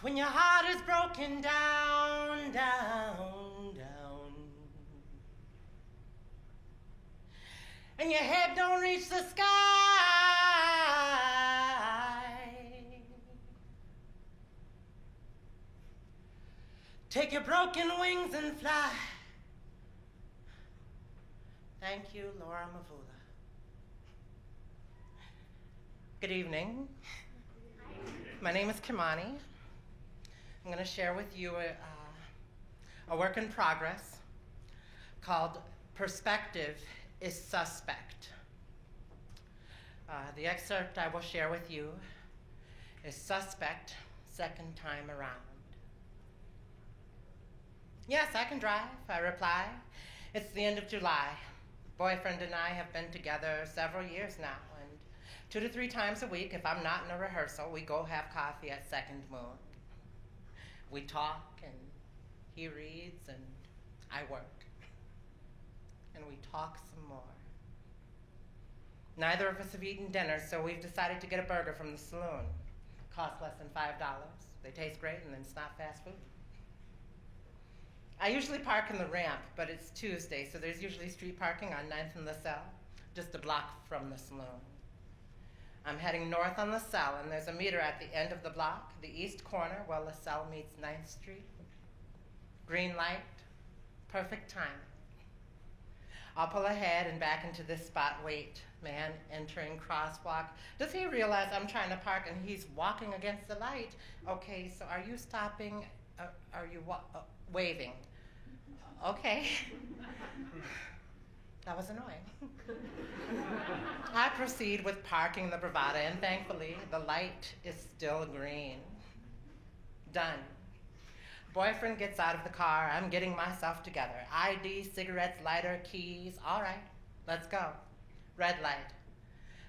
When your heart is broken down, down, down, and your head don't reach the sky, take your broken wings and fly. Thank you, Laura Mavula. Good evening. My name is Kimani. I'm going to share with you a work in progress called Perspective is Suspect. The excerpt I will share with you is Suspect, Second Time Around. Yes, I can drive, I reply. It's the end of July. Boyfriend and I have been together several years now, and 2 to 3 times a week, if I'm not in a rehearsal, we go have coffee at Second Moon. We talk, and he reads, and I work. And we talk some more. Neither of us have eaten dinner, so we've decided to get a burger from the saloon. Costs less than $5. They taste great, and it's not fast food. I usually park in the ramp, but it's Tuesday, so there's usually street parking on 9th and LaSalle, just a block from the saloon. I'm heading north on LaSalle, and there's a meter at the end of the block, the east corner, where LaSalle meets 9th Street. Green light, perfect timing. I'll pull ahead and back into this spot. Wait, man entering crosswalk. Does he realize I'm trying to park and he's walking against the light? Okay, so are you stopping? Are you waving? Okay. That was annoying. I proceed with parking the Bravada, and thankfully, the light is still green. Done. Boyfriend gets out of the car. I'm getting myself together. ID, cigarettes, lighter, keys. All right, let's go. Red light.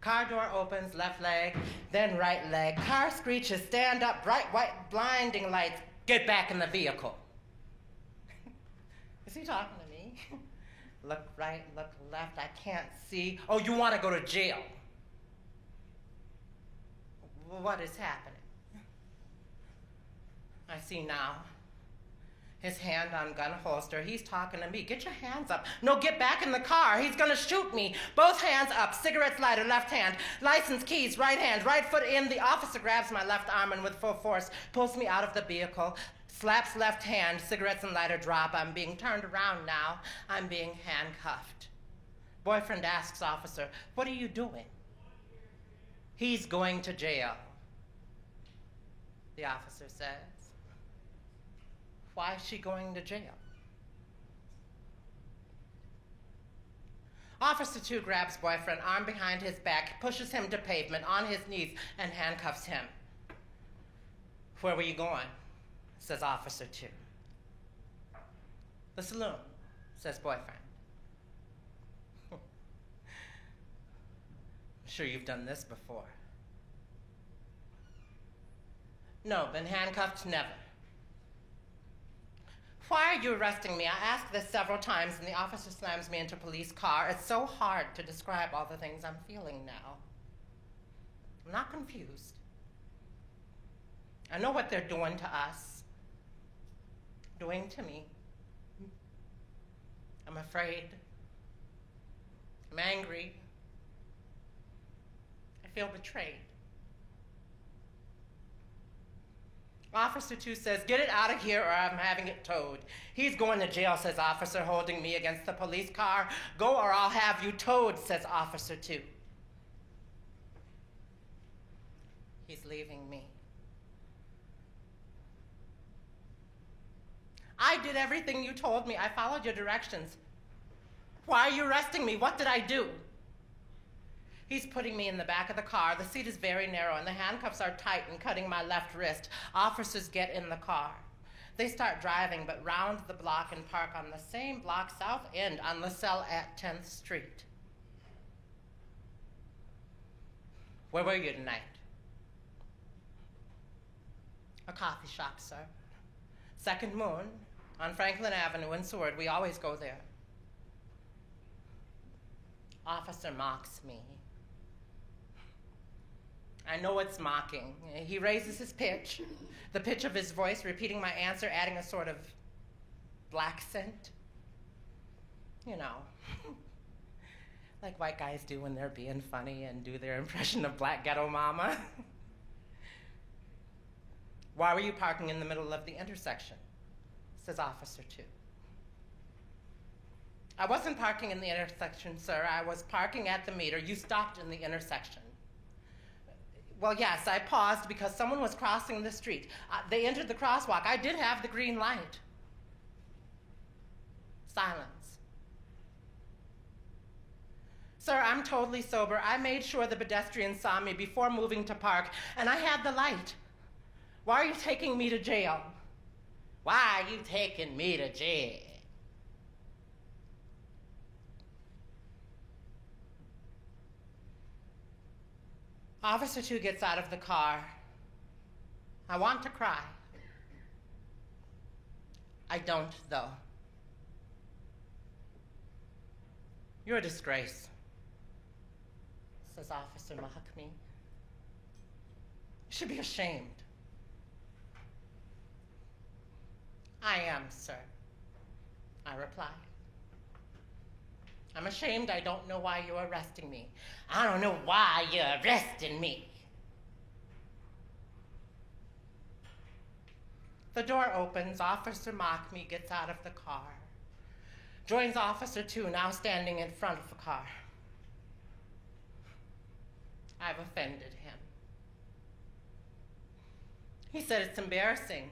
Car door opens, left leg, then right leg. Car screeches, stand up, bright white, blinding lights. Get back in the vehicle. Is he talking to me? Look right, look left, I can't see. Oh, you want to go to jail. What is happening? I see now. His hand on gun holster. He's talking to me. Get your hands up. No, get back in the car. He's going to shoot me. Both hands up. Cigarettes, lighter, left hand. License, keys, right hand. Right foot in. The officer grabs my left arm and with full force pulls me out of the vehicle. Slaps left hand, cigarettes and lighter drop. I'm being turned around now. I'm being handcuffed. Boyfriend asks officer, what are you doing? He's going to jail. The officer says, why is she going to jail? Officer 2 grabs boyfriend, arm behind his back, pushes him to pavement, on his knees, and handcuffs him. Where were you going? Says Officer 2. The saloon, says boyfriend. I'm sure you've done this before. No, been handcuffed? Never. Why are you arresting me? I asked this several times, and the officer slams me into a police car. It's so hard to describe all the things I'm feeling now. I'm not confused. I know what they're doing to us. Doing to me. I'm afraid. I'm angry. I feel betrayed. Officer 2 says, get it out of here or I'm having it towed. He's going to jail, says officer, holding me against the police car. Go or I'll have you towed, says Officer 2. He's leaving me. I did everything you told me. I followed your directions. Why are you arresting me? What did I do? He's putting me in the back of the car. The seat is very narrow, and the handcuffs are tight and cutting my left wrist. Officers get in the car. They start driving, but round the block and park on the same block, south end, on LaSalle at 10th Street. Where were you tonight? A coffee shop, sir. Second Moon, on Franklin Avenue in Seward. We always go there. Officer mocks me. I know it's mocking. He raises his pitch, the pitch of his voice, repeating my answer, adding a sort of black scent. You know, like white guys do when they're being funny and do their impression of black ghetto mama. Why were you parking in the middle of the intersection? Says Officer 2. I wasn't parking in the intersection, sir. I was parking at the meter. You stopped in the intersection. Well, yes, I paused because someone was crossing the street. They entered the crosswalk. I did have the green light. Silence. Sir, I'm totally sober. I made sure the pedestrian saw me before moving to park, and I had the light. Why are you taking me to jail? Why are you taking me to jail? Officer 2 gets out of the car. I want to cry. I don't, though. You're a disgrace, says Officer Mahakmi. You should be ashamed. I am, sir, I reply. I'm ashamed. I don't know why you're arresting me. I don't know why you're arresting me. The door opens. Officer Mahakmi gets out of the car. Joins Officer 2, now standing in front of the car. I've offended him. He said it's embarrassing.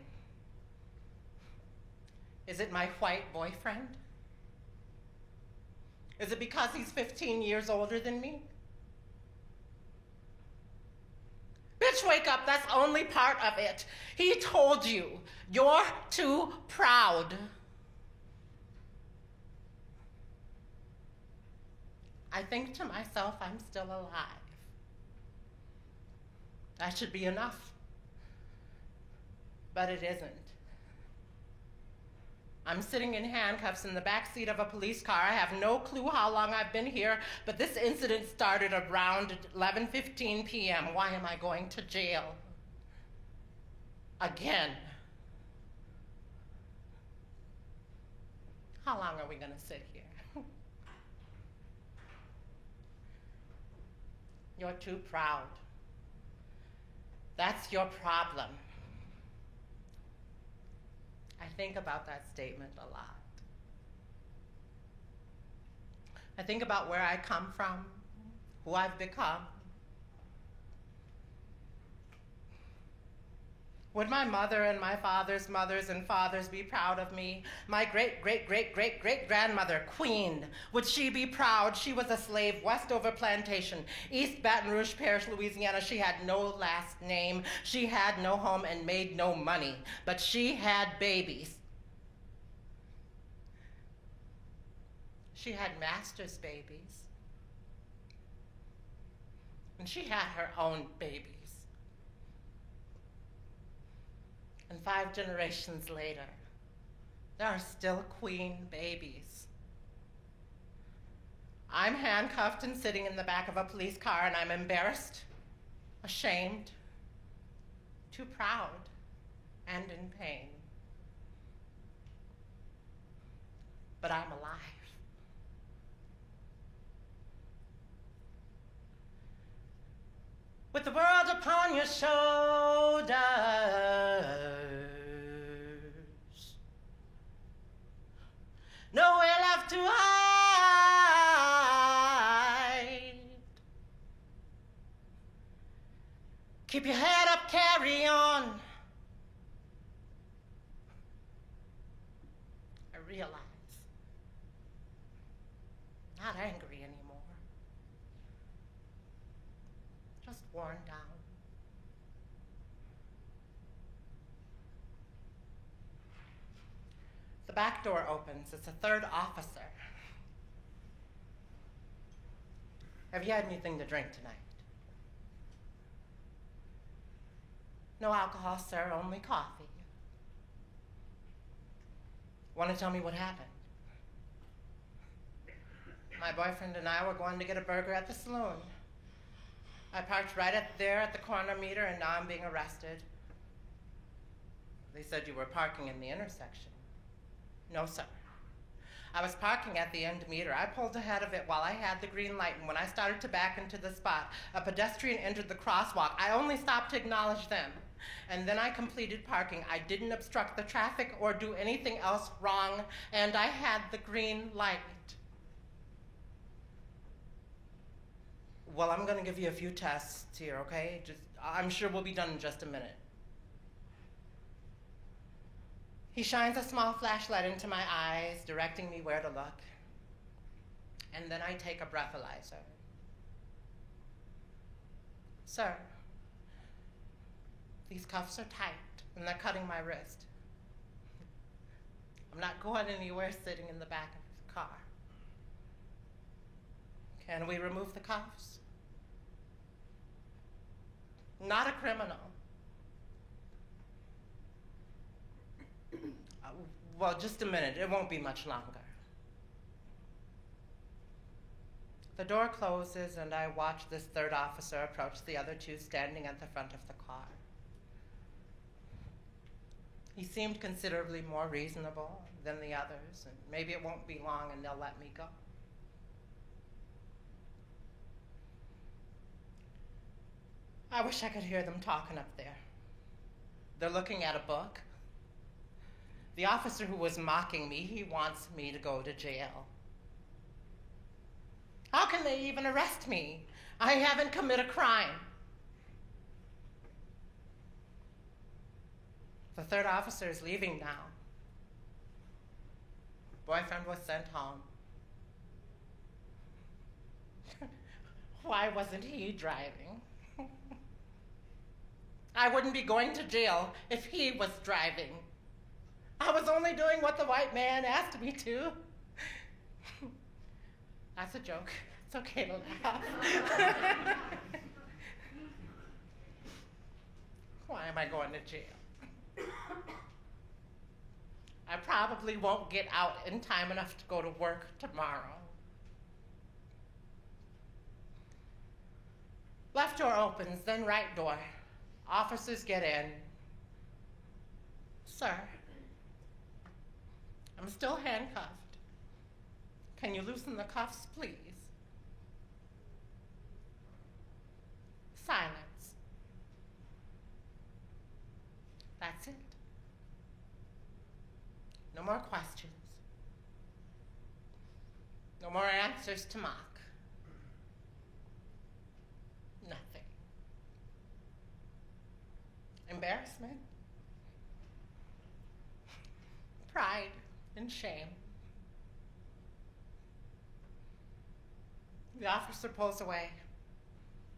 Is it my white boyfriend? Is it because he's 15 years older than me? Bitch, wake up, that's only part of it. He told you, you're too proud. I think to myself, I'm still alive. That should be enough. But it isn't. I'm sitting in handcuffs in the back seat of a police car. I have no clue how long I've been here, but this incident started around 11:15 p.m. Why am I going to jail? Again. How long are we going to sit here? You're too proud. That's your problem. I think about that statement a lot. I think about where I come from, who I've become. Would my mother and my father's mothers and fathers be proud of me? My great-great-great-great-great-grandmother, Queen, would she be proud? She was a slave, Westover Plantation, East Baton Rouge Parish, Louisiana. She had no last name. She had no home and made no money, but she had babies. She had master's babies. And she had her own babies. And 5 generations later, there are still Queen babies. I'm handcuffed and sitting in the back of a police car, and I'm embarrassed, ashamed, too proud, and in pain. But I'm alive. With the world upon your shoulders, nowhere left to hide. Keep your head up, carry on. I realize, not angry anymore. Just worn down. The back door opens. It's a third officer. Have you had anything to drink tonight? No alcohol, sir, only coffee. Want to tell me what happened? My boyfriend and I were going to get a burger at the saloon. I parked right there at the corner meter, and now I'm being arrested. They said you were parking in the intersection. No, sir. I was parking at the end meter. I pulled ahead of it while I had the green light, and when I started to back into the spot, a pedestrian entered the crosswalk. I only stopped to acknowledge them, and then I completed parking. I didn't obstruct the traffic or do anything else wrong, and I had the green light. Well, I'm going to give you a few tests here, okay? I'm sure we'll be done in just a minute. He shines a small flashlight into my eyes, directing me where to look. And then I take a breathalyzer. Sir, these cuffs are tight, and they're cutting my wrist. I'm not going anywhere sitting in the back of the car. Can we remove the cuffs? Not a criminal. Well, just a minute. It won't be much longer. The door closes, and I watch this third officer approach the other two standing at the front of the car. He seemed considerably more reasonable than the others, and maybe it won't be long and they'll let me go. I wish I could hear them talking up there. They're looking at a book. The officer who was mocking me, he wants me to go to jail. How can they even arrest me? I haven't committed a crime. The third officer is leaving now. Boyfriend was sent home. Why wasn't he driving? I wouldn't be going to jail if he was driving. I was only doing what the white man asked me to. That's a joke. It's okay to laugh. Why am I going to jail? I probably won't get out in time enough to go to work tomorrow. Left door opens, then right door. Officers get in. Sir, I'm still handcuffed. Can you loosen the cuffs, please? Silence. That's it. No more questions. No more answers to mock. Nothing. Embarrassment. Pride and shame. The officer pulls away.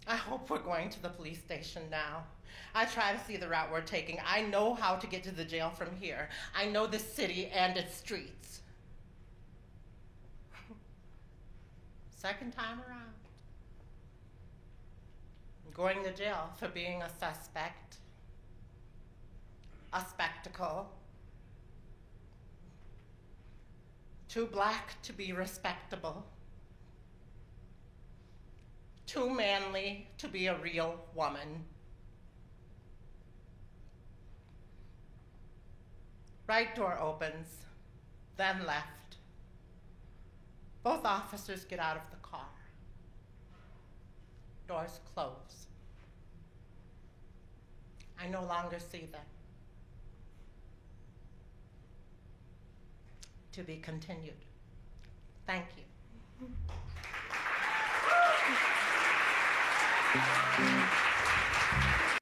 I hope we're going to the police station now. I try to see the route we're taking. I know how to get to the jail from here. I know the city and its streets. Second time around. I'm going to jail for being a suspect, a spectacle, too black to be respectable, too manly to be a real woman. Right door opens, then left. Both officers get out of the car. Doors close. I no longer see them. To be continued. Thank you.